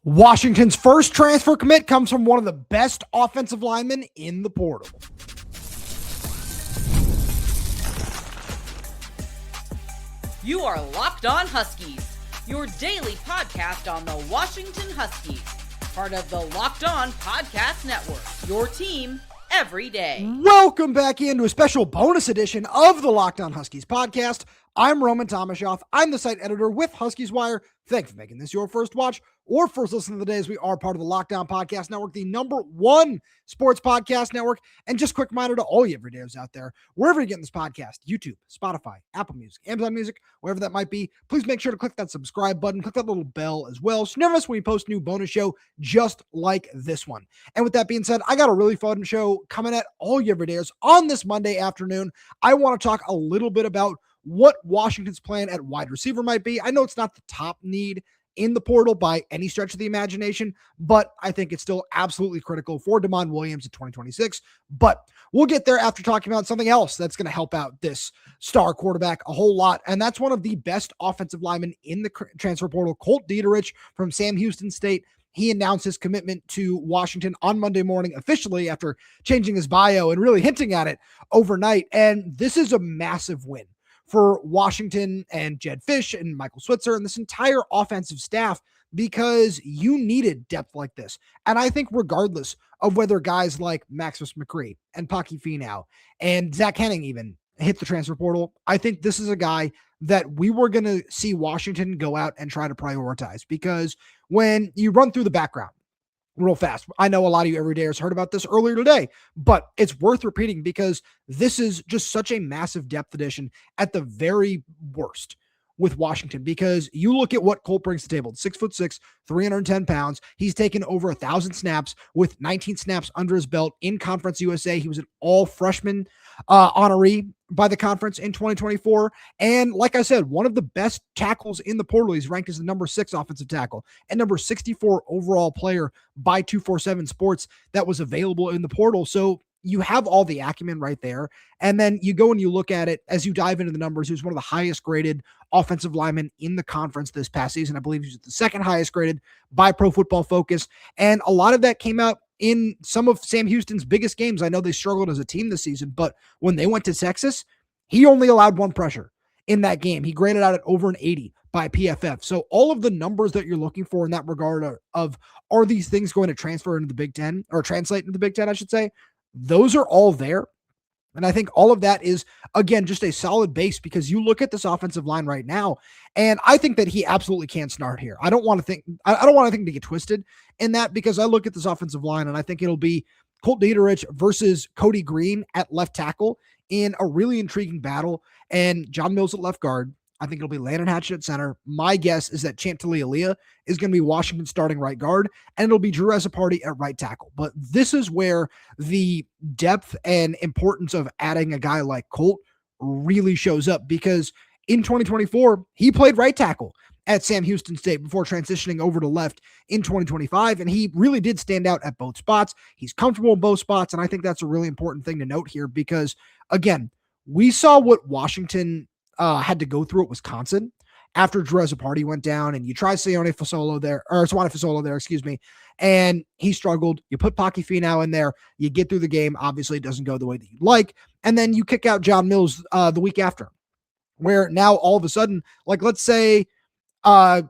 Washington's first transfer commit comes from one of the best offensive linemen in the portal. You are Locked On Huskies, your daily podcast on the Washington Huskies, part of the Locked On Podcast Network, your team every day. Welcome back into a special bonus edition of the Locked On Huskies podcast. I'm Roman Tomashoff. I'm the site editor with Huskies Wire. Thanks for making this your first watch or first listen of the day, as we are part of the Locked On Podcast Network, the #1 sports podcast network. And just quick reminder to all you everydayers out there, wherever you're getting this podcast, YouTube, Spotify, Apple Music, Amazon Music, wherever that might be, please make sure to click that subscribe button, click that little bell as well, so you never miss when we post a new bonus show just like this one. And with that being said, I got a really fun show coming at all you everydayers on this Monday afternoon. I want to talk a little bit about what Washington's plan at wide receiver might be. I know it's not the top need in the portal by any stretch of the imagination, but I think it's still absolutely critical for Damon Williams in 2026. But we'll get there after talking about something else that's going to help out this star quarterback a whole lot, and that's one of the best offensive linemen in the transfer portal, Kolt Dieterich from Sam Houston State. He announced his commitment to Washington on Monday morning officially after changing his bio and really hinting at it overnight, and this is a massive win for Washington and Jedd Fisch and Michael Switzer and this entire offensive staff, because you needed depth like this. And I think regardless of whether guys like Maximus McCree and Paki Finau and Zach Henning even hit the transfer portal, I think this is a guy that we were going to see Washington go out and try to prioritize, because when you run through the background real fast, I know a lot of you everydayers heard about this earlier today, but it's worth repeating because this is just such a massive depth addition at the very worst with Washington, because you look at what Kolt brings to the table. 6'6", 310 pounds. He's taken over 1,000 snaps with 19 snaps under his belt in Conference USA. He was an all freshman honoree by the conference in 2024. And like I said, one of the best tackles in the portal. He's ranked as the number 6 offensive tackle and number 64 overall player by 247 Sports that was available in the portal. So you have all the acumen right there. And then you go and you look at it as you dive into the numbers. He was one of the highest graded offensive linemen in the conference this past season. I believe he was the second highest graded by Pro Football Focus. And a lot of that came out in some of Sam Houston's biggest games. I know they struggled as a team this season, but when they went to Texas, he only allowed one pressure in that game. He graded out at over an 80 by PFF. So all of the numbers that you're looking for in that regard are these things going to transfer into the Big Ten, or translate into the Big Ten, I should say. Those are all there. And I think all of that is, again, just a solid base, because you look at this offensive line right now, and I think that he absolutely can start here. I don't want anything to get twisted in that, because I look at this offensive line and I think it'll be Kolt Dieterich versus Kodi Greene at left tackle in a really intriguing battle, and John Mills at left guard. I think it'll be Landon Hatchett at center. My guess is that Champ Talialia is going to be Washington's starting right guard, and it'll be Drew Ezepardi at right tackle. But this is where the depth and importance of adding a guy like Kolt really shows up, because in 2024, he played right tackle at Sam Houston State before transitioning over to left in 2025, and he really did stand out at both spots. He's comfortable in both spots, and I think that's a really important thing to note here, because, again, we saw what Washington had to go through at Wisconsin after Drew Ezepardi went down, and you try Swanee Fasolo there, excuse me, and he struggled. You put Paki Finau in there, you get through the game. Obviously, it doesn't go the way that you'd like, and then you kick out John Mills the week after, where now all of a sudden, like, let's say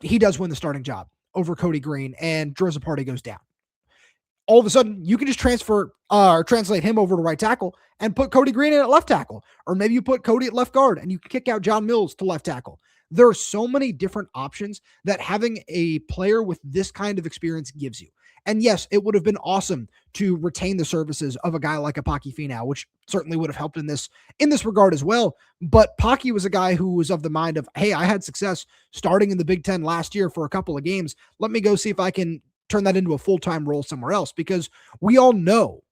he does win the starting job over Kodi Greene and Drew Ezepardi goes down. All of a sudden, you can just transfer or translate him over to right tackle and put Kodi Greene in at left tackle. Or maybe you put Kodi at left guard and you can kick out John Mills to left tackle. There are so many different options that having a player with this kind of experience gives you. And yes, it would have been awesome to retain the services of a guy like a Paki Finau, which certainly would have helped in this regard as well. But Paki was a guy who was of the mind of, hey, I had success starting in the Big Ten last year for a couple of games. Let me go see if I can turn that into a full-time role somewhere else, because we all know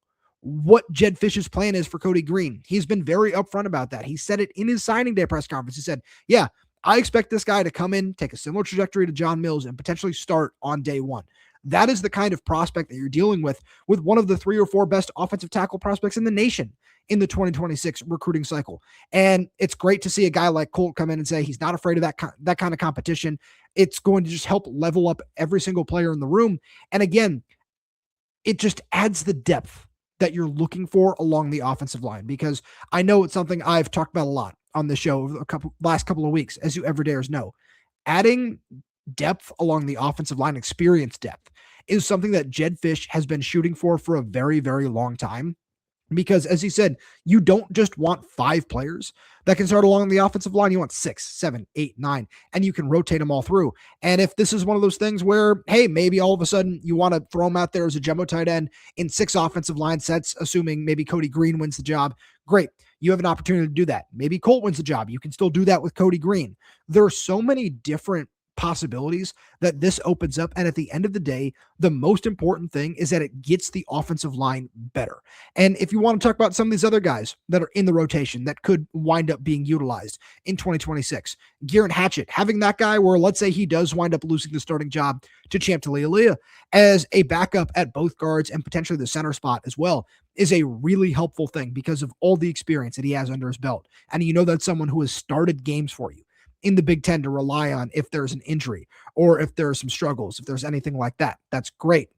what Jedd Fisch's plan is for Kodi Greene. He's been very upfront about that. He said it in his signing day press conference. He said, yeah, I expect this guy to come in, take a similar trajectory to John Mills, and potentially start on day one. That is the kind of prospect that you're dealing with one of the 3 or 4 best offensive tackle prospects in the nation in the 2026 recruiting cycle. And it's great to see a guy like Kolt come in and say he's not afraid of that kind of competition. It's going to just help level up every single player in the room. And again, it just adds the depth that you're looking for along the offensive line, because I know it's something I've talked about a lot on the show over the last couple of weeks, as you everydayers know. Adding depth along the offensive line, experience depth, is something that Jedd Fisch has been shooting for a very, very long time. Because as he said, you don't just want 5 players that can start along the offensive line. You want 6, 7, 8, 9, and you can rotate them all through. And if this is one of those things where, hey, maybe all of a sudden you want to throw him out there as a jumbo tight end in 6 offensive line sets, assuming maybe Kodi Greene wins the job, great. You have an opportunity to do that. Maybe Kolt wins the job. You can still do that with Kodi Greene. There are so many different possibilities that this opens up. And at the end of the day, the most important thing is that it gets the offensive line better. And if you want to talk about some of these other guys that are in the rotation that could wind up being utilized in 2026, Garrett Hatchett, having that guy where let's say he does wind up losing the starting job to Champ Talialia as a backup at both guards and potentially the center spot as well, is a really helpful thing because of all the experience that he has under his belt. And you know that's someone who has started games for you in the Big Ten to rely on if there's an injury or if there are some struggles, if there's anything like that. That's great.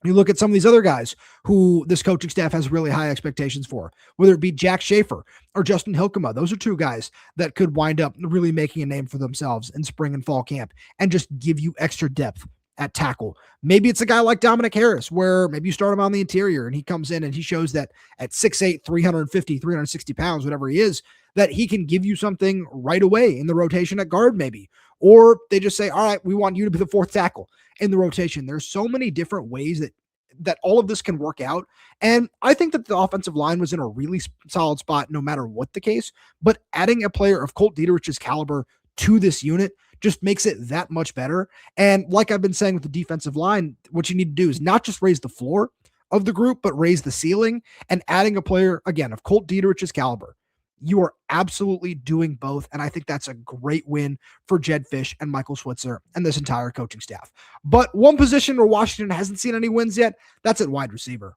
You look at some of these other guys who this coaching staff has really high expectations for, whether it be Jack Schaefer or Justin Hilkema. Those are 2 guys that could wind up really making a name for themselves in spring and fall camp and just give you extra depth at tackle. Maybe it's a guy like Dominic Harris, where maybe you start him on the interior and he comes in and he shows that at 6'8", 350, 360 pounds, whatever he is, that he can give you something right away in the rotation at guard maybe. Or they just say, all right, we want you to be the 4th tackle in the rotation. There's so many different ways that all of this can work out. And I think that the offensive line was in a really solid spot no matter what the case, but adding a player of Kolt Dieterich's caliber to this unit just makes it that much better. And like I've been saying with the defensive line, what you need to do is not just raise the floor of the group, but raise the ceiling. And adding a player, again, of Kolt Dieterich's caliber, you are absolutely doing both. And I think that's a great win for Jedd Fisch and Michael Switzer and this entire coaching staff. But one position where Washington hasn't seen any wins yet, that's at wide receiver.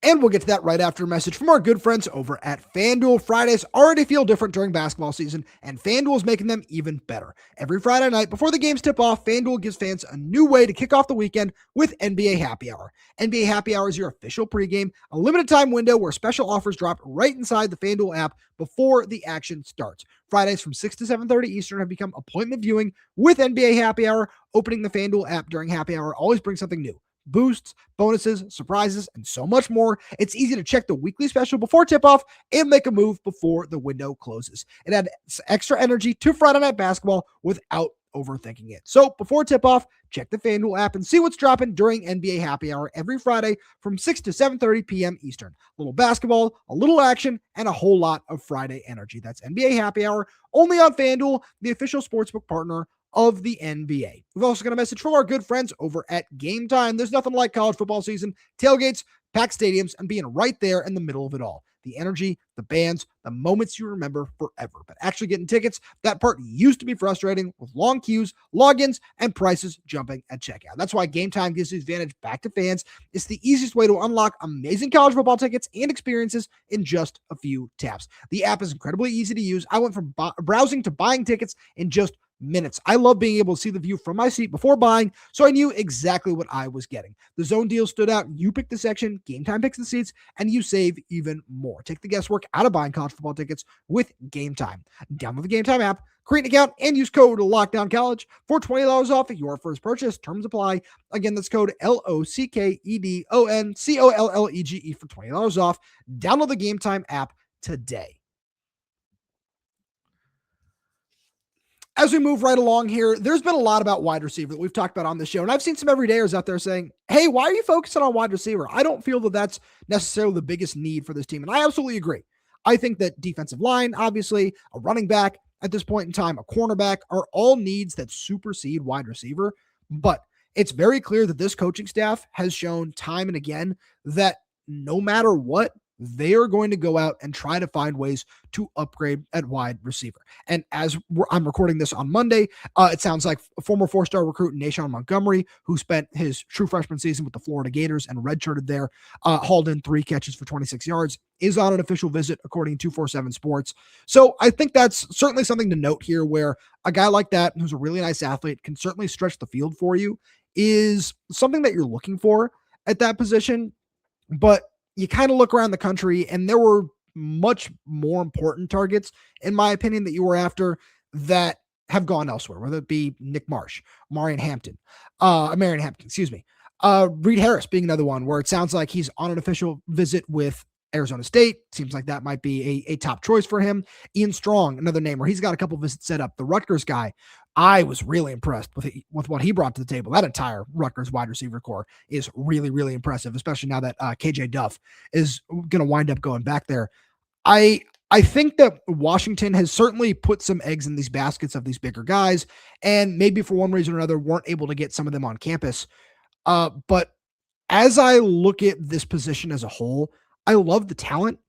And we'll get to that right after a message from our good friends over at FanDuel. Fridays already feel different during basketball season, and FanDuel is making them even better. Every Friday night before the games tip off, FanDuel gives fans a new way to kick off the weekend with NBA Happy Hour. NBA Happy Hour is your official pregame, a limited time window where special offers drop right inside the FanDuel app before the action starts. Fridays from 6 to 7:30 Eastern have become appointment viewing with NBA Happy Hour. Opening the FanDuel app during Happy Hour always brings something new. Boosts, bonuses, surprises, and so much more. It's easy to check the weekly special before tip-off and make a move before the window closes. It adds extra energy to Friday Night Basketball without overthinking it. So before tip-off, check the FanDuel app and see what's dropping during NBA Happy Hour every Friday from 6 to 7:30 p.m. Eastern. A little basketball, a little action, and a whole lot of Friday energy. That's NBA Happy Hour, only on FanDuel, the official sportsbook partner of the NBA. We've also got a message from our good friends over at Game Time. There's nothing like college football season, tailgates, packed stadiums, and being right there in the middle of it all. The energy, the bands, the moments you remember forever. But actually getting tickets, that part used to be frustrating with long queues, logins, and prices jumping at checkout. That's why Game Time gives the advantage back to fans. It's the easiest way to unlock amazing college football tickets and experiences in just a few taps. The app is incredibly easy to use. I went from browsing to buying tickets in just minutes. I love being able to see the view from my seat before buying, so I knew exactly what I was getting. The zone deal stood out. You pick the section, Game Time picks the seats, and you save even more. Take the guesswork out of buying college football tickets with Game Time. Download the Game Time app, create an account, and use code LOCKDOWNCollege for $20 off your first purchase. Terms apply. Again, that's code LOCKEDONCOLLEGE for $20 off. Download the Game Time app today. As we move right along here, there's been a lot about wide receiver that we've talked about on the show. And I've seen some everydayers out there saying, hey, why are you focusing on wide receiver? I don't feel that that's necessarily the biggest need for this team. And I absolutely agree. I think that defensive line, obviously, a running back at this point in time, a cornerback are all needs that supersede wide receiver. But it's very clear that this coaching staff has shown time and again that no matter what, they are going to go out and try to find ways to upgrade at wide receiver. And as I'm recording this on Monday, it sounds like a former 4-star recruit Naeshaun Montgomery, who spent his true freshman season with the Florida Gators and redshirted there, hauled in 3 catches for 26 yards, is on an official visit according to 247 Sports. So I think that's certainly something to note here, where a guy like that, who's a really nice athlete, can certainly stretch the field for you, is something that you're looking for at that position. But you kind of look around the country, and there were much more important targets, in my opinion, that you were after that have gone elsewhere, whether it be Nick Marsh, Marion Hampton, Reed Harris being another one where it sounds like he's on an official visit with Arizona State. Seems like that might be a top choice for him. Ian Strong, another name where he's got a couple visits set up. The Rutgers guy, I was really impressed with what he brought to the table. That entire Rutgers wide receiver core is really, really impressive, especially now that KJ Duff is going to wind up going back there. I think that Washington has certainly put some eggs in these baskets of these bigger guys, and maybe for one reason or another weren't able to get some of them on campus. But as I look at this position as a whole, I love the talent.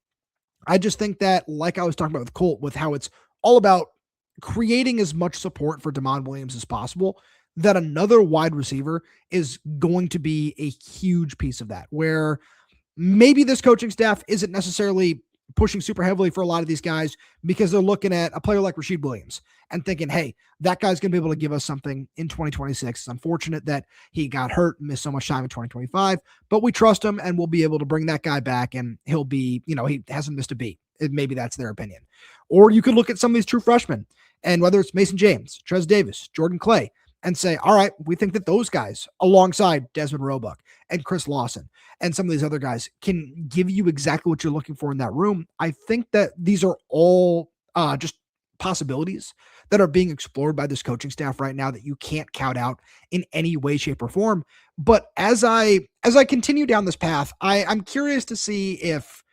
I just think that, like I was talking about with Colt, with how it's all about creating as much support for Damon Williams as possible, that another wide receiver is going to be a huge piece of that, where maybe this coaching staff isn't necessarily pushing super heavily for a lot of these guys because they're looking at a player like Rasheed Williams and thinking, hey, that guy's going to be able to give us something in 2026. It's unfortunate that he got hurt and missed so much time in 2025, but we trust him and we'll be able to bring that guy back and he'll be, he hasn't missed a beat. Maybe that's their opinion. Or you could look at some of these true freshmen, and whether it's Mason James, Trez Davis, Jordan Clay, and say, all right, we think that those guys alongside Desmond Roebuck and Chris Lawson and some of these other guys can give you exactly what you're looking for in that room. I think that these are all just possibilities that are being explored by this coaching staff right now that you can't count out in any way, shape, or form. But as I continue down this path, I'm curious to see if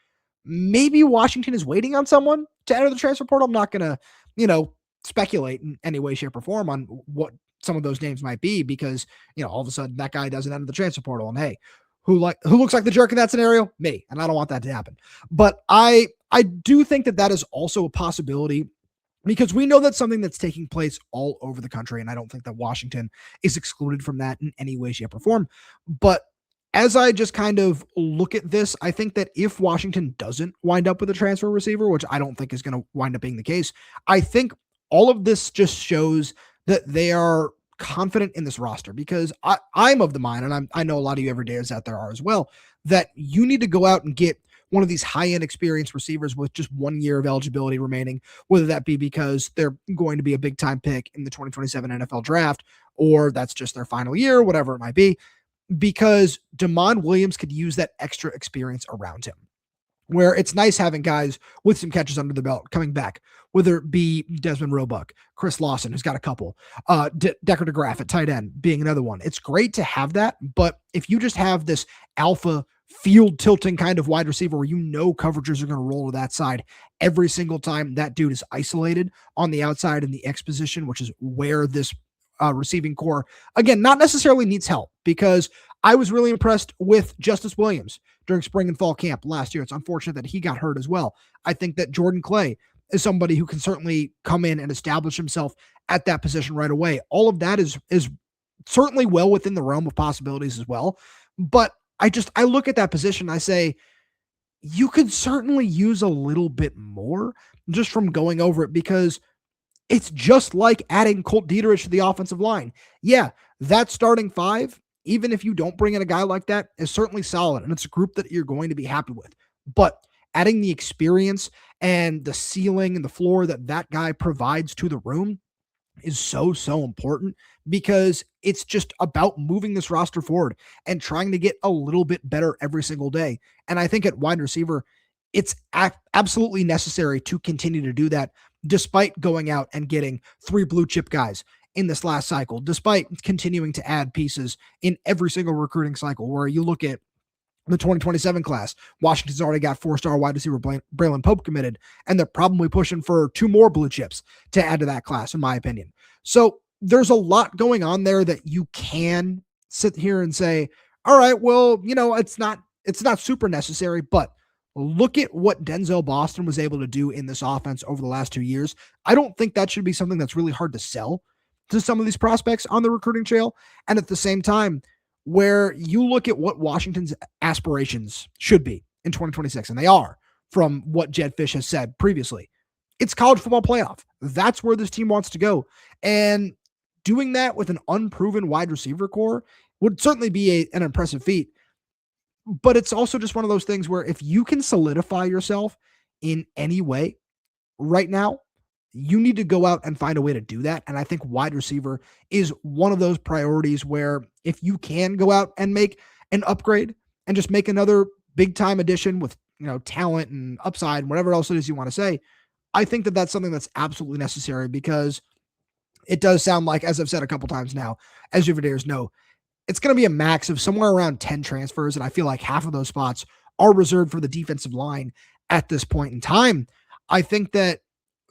maybe Washington is waiting on someone to enter the transfer portal. I'm not going to, speculate in any way, shape, or form on what some of those names might be, because all of a sudden that guy doesn't enter the transfer portal, and hey, who looks like the jerk in that scenario? Me. And I don't want that to happen. But I do think that is also a possibility, because we know that's something that's taking place all over the country, and I don't think that Washington is excluded from that in any way, shape, or form. But as I just kind of look at this, I think that if Washington doesn't wind up with a transfer receiver, which I don't think is going to wind up being the case, I think all of this just shows that they are confident in this roster, because I'm of the mind, and I know a lot of you everydayers out there are as well, that you need to go out and get one of these high-end experienced receivers with just 1 year of eligibility remaining, whether that be because they're going to be a big-time pick in the 2027 NFL draft, or that's just their final year, whatever it might be, because Damon Williams could use that extra experience around him, where it's nice having guys with some catches under the belt coming back, whether it be Desmond Roebuck, Chris Lawson, who's got a couple, Decker DeGraff at tight end being another one. It's great to have that, but if you just have this alpha field tilting kind of wide receiver where coverages are going to roll to that side every single time that dude is isolated on the outside in the X position, which is where this receiving core, again, not necessarily needs help, because I was really impressed with Justice Williams during spring and fall camp last year. It's unfortunate that he got hurt as well. I think that Jordan Clay is somebody who can certainly come in and establish himself at that position right away. All of that is certainly well within the realm of possibilities as well. But I look at that position, I say, you could certainly use a little bit more just from going over it, because it's just like adding Kolt Dieterich to the offensive line. Yeah, that starting 5, even if you don't bring in a guy like that, is certainly solid, and it's a group that you're going to be happy with. But adding the experience and the ceiling and the floor that guy provides to the room is so important, because it's just about moving this roster forward and trying to get a little bit better every single day. And I think at wide receiver, it's absolutely necessary to continue to do that, despite going out and getting 3 blue chip guys in this last cycle, despite continuing to add pieces in every single recruiting cycle, where you look at the 2027 class, Washington's already got 4-star wide receiver Braylon Pope committed, and they're probably pushing for 2 more blue chips to add to that class, in my opinion. So there's a lot going on there that you can sit here and say, all right, well, it's not super necessary, but Look at what Denzel Boston was able to do in this offense over the last 2 years. I don't think that should be something that's really hard to sell to some of these prospects on the recruiting trail. And at the same time, where you look at what Washington's aspirations should be in 2026, and they are from what Jedd Fisch has said previously, it's college football playoff. That's where this team wants to go. And doing that with an unproven wide receiver core would certainly be an impressive feat. But it's also just one of those things where if you can solidify yourself in any way right now, you need to go out and find a way to do that. And I think wide receiver is one of those priorities where if you can go out and make an upgrade and just make another big time addition with, talent and upside and whatever else it is you want to say, I think that that's something that's absolutely necessary, because it does sound like, as I've said a couple times now, as Riveteers know, it's going to be a max of somewhere around 10 transfers. And I feel like half of those spots are reserved for the defensive line at this point in time. I think that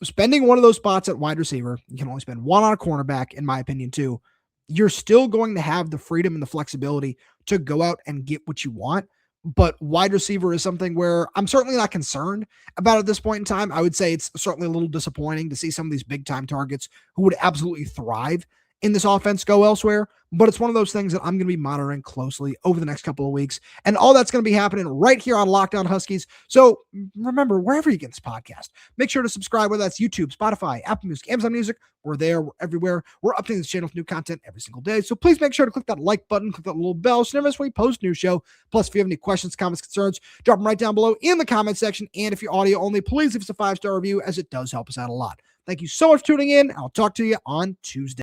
spending one of those spots at wide receiver, you can only spend one on a cornerback, in my opinion, too. You're still going to have the freedom and the flexibility to go out and get what you want. But wide receiver is something where I'm certainly not concerned about at this point in time. I would say it's certainly a little disappointing to see some of these big time targets who would absolutely thrive in this offense go elsewhere. But it's one of those things that I'm going to be monitoring closely over the next couple of weeks. And all that's going to be happening right here on Locked On Huskies. So remember, wherever you get this podcast, make sure to subscribe, whether that's YouTube, Spotify, Apple Music, Amazon Music. We're there. We're everywhere. We're updating this channel with new content every single day. So please make sure to click that like button, click that little bell so you never miss when we post a new show. Plus, if you have any questions, comments, concerns, drop them right down below in the comment section. And if you're audio only, please leave us a 5-star review, as it does help us out a lot. Thank you so much for tuning in. I'll talk to you on Tuesday.